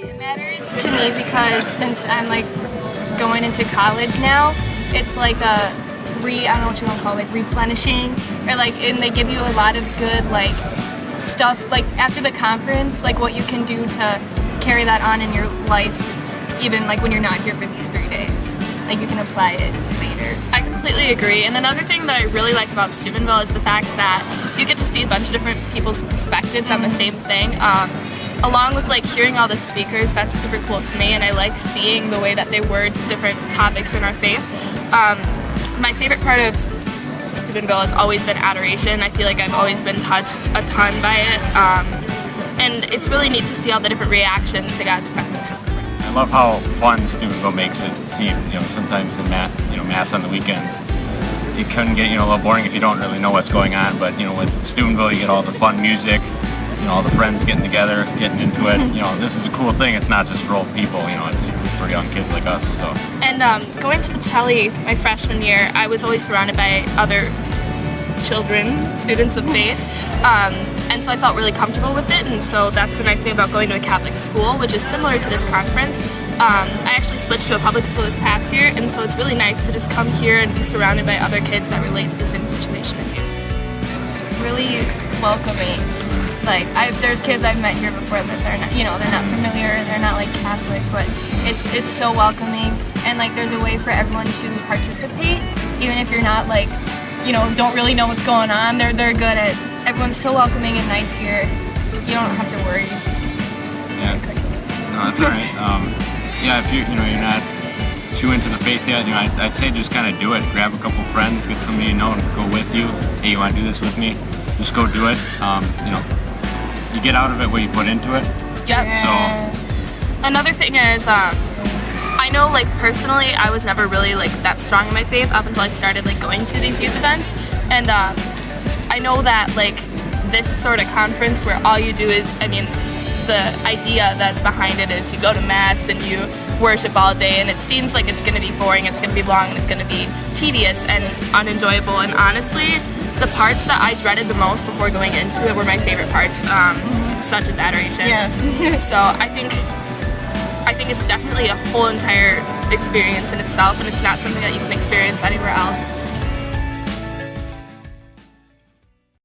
It matters to me because since I'm like going into college now, it's like a I don't know what you want to call it, like replenishing, or like, and they give you a lot of good like stuff like after the conference, like what you can do to carry that on in your life, even like when you're not here for these 3 days. Like you can apply it later. I completely agree. And another thing that I really like about Steubenville is the fact that you get to see a bunch of different people's perspectives on the same thing. Along with like hearing all the speakers, that's super cool to me, and I like seeing the way that they word different topics in our faith. My favorite part of Steubenville has always been adoration. I feel like I've always been touched a ton by it, and it's really neat to see all the different reactions to God's presence. I love how fun Steubenville makes it seem. You know, sometimes in Mass on the weekends, it can get a little boring if you don't really know what's going on. But with Steubenville, you get all the fun music. All the friends getting together, getting into it. This is a cool thing. It's not just for old people. It's for young kids like us. So. And going to Pacelli my freshman year, I was always surrounded by other children, students of faith, and so I felt really comfortable with it. And so that's the nice thing about going to a Catholic school, which is similar to this conference. I actually switched to a public school this past year, and so it's really nice to just come here and be surrounded by other kids that relate to the same situation as you. Really welcoming. Like there's kids I've met here before that they're not, they're not familiar, they're not like Catholic, but it's so welcoming, and like there's a way for everyone to participate, even if you're not like, don't really know what's going on. They're good at. Everyone's so welcoming and nice here. You don't have to worry. Yeah. No, that's all right. Yeah, if you're not too into the faith yet, I'd say just kind of do it. Grab a couple friends, get somebody you know to go with you. Hey, you want to do this with me? Just go do it. You get out of it what you put into it. Yep. So another thing is, I know like personally, I was never really like that strong in my faith up until I started like going to these youth events, and I know that like this sort of conference where all you do is, the idea that's behind it is you go to Mass and you worship all day, and it seems like it's going to be boring, it's going to be long, and it's going to be tedious and unenjoyable. And honestly, the parts that I dreaded the most before going into it were my favorite parts, such as adoration. Yeah. So I think it's definitely a whole entire experience in itself, and it's not something that you can experience anywhere else.